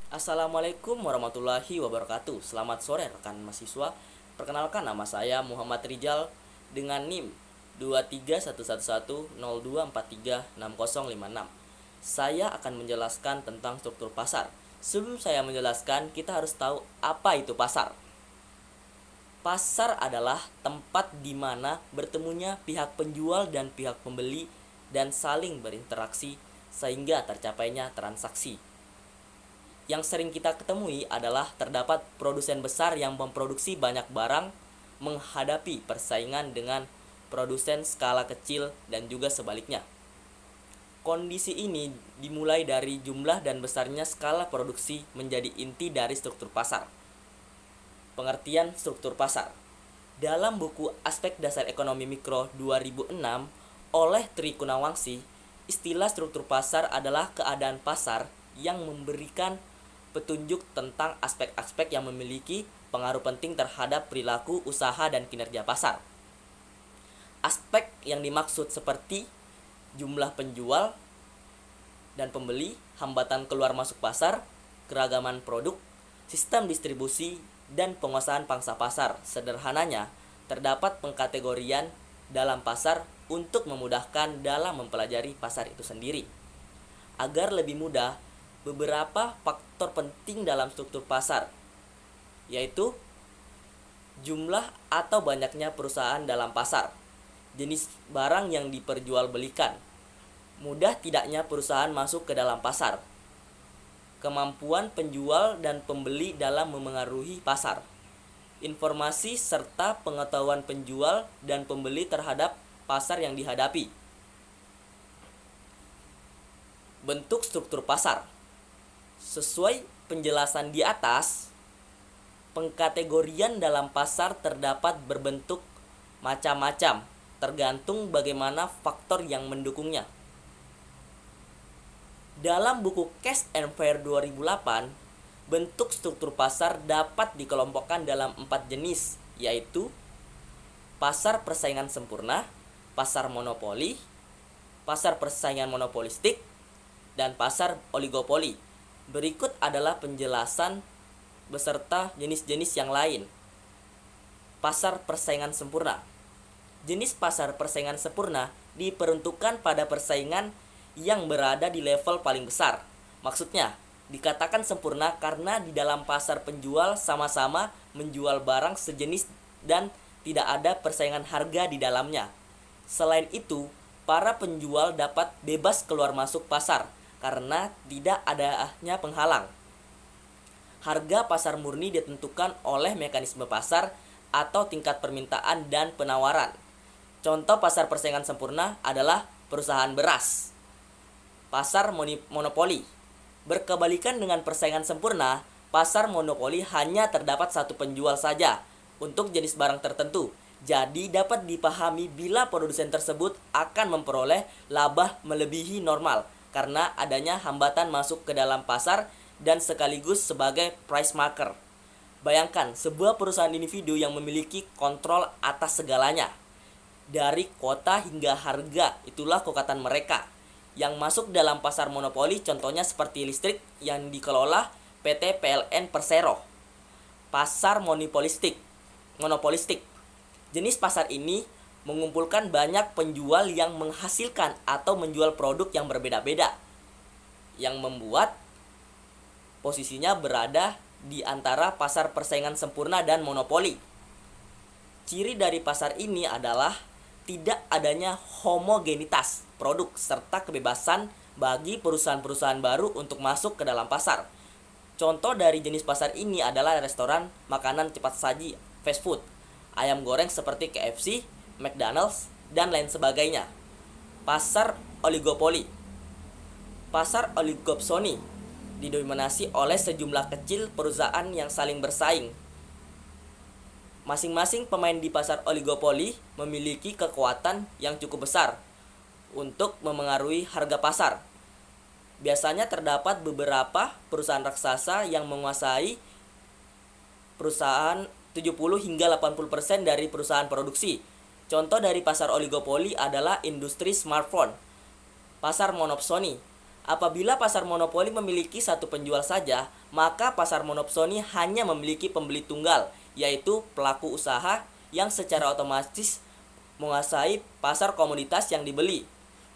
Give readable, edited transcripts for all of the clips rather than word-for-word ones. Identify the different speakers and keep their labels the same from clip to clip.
Speaker 1: Assalamualaikum warahmatullahi wabarakatuh. Selamat sore rekan mahasiswa. Perkenalkan, nama saya Muhammad Rijal dengan NIM 2311102436056. Saya akan menjelaskan tentang struktur pasar. Sebelum saya menjelaskan, kita harus tahu apa itu pasar. Pasar adalah tempat di mana bertemunya pihak penjual dan pihak pembeli dan saling berinteraksi sehingga tercapainya transaksi. Yang sering kita ketemui adalah terdapat produsen besar yang memproduksi banyak barang menghadapi persaingan dengan produsen skala kecil dan juga sebaliknya. Kondisi ini dimulai dari jumlah dan besarnya skala produksi menjadi inti dari struktur pasar. Pengertian struktur pasar. Dalam buku Aspek Dasar Ekonomi Mikro 2006 oleh Tri Kunawangsi, istilah struktur pasar adalah keadaan pasar yang memberikan petunjuk tentang aspek-aspek yang memiliki pengaruh penting terhadap perilaku usaha dan kinerja pasar. Aspek yang dimaksud seperti jumlah penjual dan pembeli, hambatan keluar masuk pasar, keragaman produk, sistem distribusi, dan penguasaan pangsa pasar. Sederhananya, terdapat pengkategorian dalam pasar untuk memudahkan dalam mempelajari pasar itu sendiri. Agar lebih mudah, beberapa faktor penting dalam struktur pasar, yaitu jumlah atau banyaknya perusahaan dalam pasar, jenis barang yang diperjualbelikan, mudah tidaknya perusahaan masuk ke dalam pasar, kemampuan penjual dan pembeli dalam memengaruhi pasar, informasi serta pengetahuan penjual dan pembeli terhadap pasar yang dihadapi. Bentuk struktur pasar. Sesuai penjelasan di atas, pengkategorian dalam pasar terdapat berbentuk macam-macam, tergantung bagaimana faktor yang mendukungnya. Dalam buku Cash and Fair 2008, bentuk struktur pasar dapat dikelompokkan dalam 4 jenis, yaitu pasar persaingan sempurna, pasar monopoli, pasar persaingan monopolistik, dan pasar oligopoli. Berikut adalah penjelasan beserta jenis-jenis yang lain. Pasar persaingan sempurna. Jenis pasar persaingan sempurna diperuntukkan pada persaingan yang berada di level paling besar. Maksudnya, dikatakan sempurna karena di dalam pasar penjual sama-sama menjual barang sejenis dan tidak ada persaingan harga di dalamnya. Selain itu, para penjual dapat bebas keluar masuk pasar karena tidak adanya penghalang. Harga pasar murni ditentukan oleh mekanisme pasar atau tingkat permintaan dan penawaran. Contoh pasar persaingan sempurna adalah perusahaan beras. Pasar monopoli. Berkebalikan dengan persaingan sempurna, pasar monopoli hanya terdapat satu penjual saja untuk jenis barang tertentu. Jadi dapat dipahami bila produsen tersebut akan memperoleh laba melebihi normal karena adanya hambatan masuk ke dalam pasar dan sekaligus sebagai price marker. Bayangkan sebuah perusahaan individu yang memiliki kontrol atas segalanya. Dari kuota hingga harga, itulah kekuatan mereka. Yang masuk dalam pasar monopoli contohnya seperti listrik yang dikelola PT PLN Persero. Pasar monopolistik. Jenis pasar ini mengumpulkan banyak penjual yang menghasilkan atau menjual produk yang berbeda-beda, yang membuat posisinya berada di antara pasar persaingan sempurna dan monopoli. Ciri dari pasar ini adalah tidak adanya homogenitas produk serta kebebasan bagi perusahaan-perusahaan baru untuk masuk ke dalam pasar. Contoh dari jenis pasar ini adalah restoran, makanan cepat saji, fast food, ayam goreng seperti KFC, McDonald's, dan lain sebagainya. Pasar oligopoli. Pasar oligopsoni didominasi oleh sejumlah kecil perusahaan yang saling bersaing. Masing-masing pemain di pasar oligopoli memiliki kekuatan yang cukup besar untuk memengaruhi harga pasar. Biasanya terdapat beberapa perusahaan raksasa yang menguasai perusahaan 70 hingga 80% dari perusahaan produksi. Contoh dari pasar oligopoli adalah industri smartphone. Pasar monopsoni Apabila pasar monopoli memiliki satu penjual saja, maka pasar monopsoni hanya memiliki pembeli tunggal, yaitu pelaku usaha yang secara otomatis menguasai pasar komoditas yang dibeli.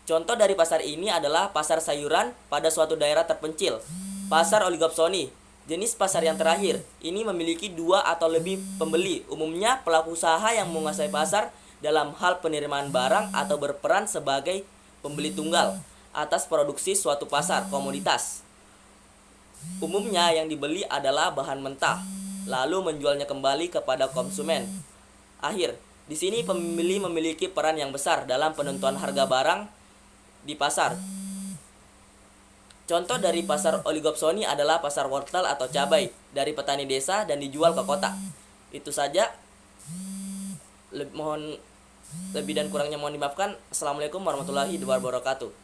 Speaker 1: Contoh dari pasar ini adalah pasar sayuran pada suatu daerah terpencil. Pasar oligopsoni, jenis pasar yang terakhir, ini memiliki dua atau lebih pembeli. Umumnya pelaku usaha yang menguasai pasar dalam hal penerimaan barang atau berperan sebagai pembeli tunggal atas produksi suatu pasar komoditas. Umumnya yang dibeli adalah bahan mentah, lalu menjualnya kembali kepada konsumen akhir. Di sini pembeli memiliki peran yang besar dalam penentuan harga barang di pasar. Contoh dari pasar oligopsoni adalah pasar wortel atau cabai dari petani desa dan dijual ke kota. Itu saja. Mohon lebih dan kurangnya mohon dimaafkan. Assalamualaikum warahmatullahi wabarakatuh.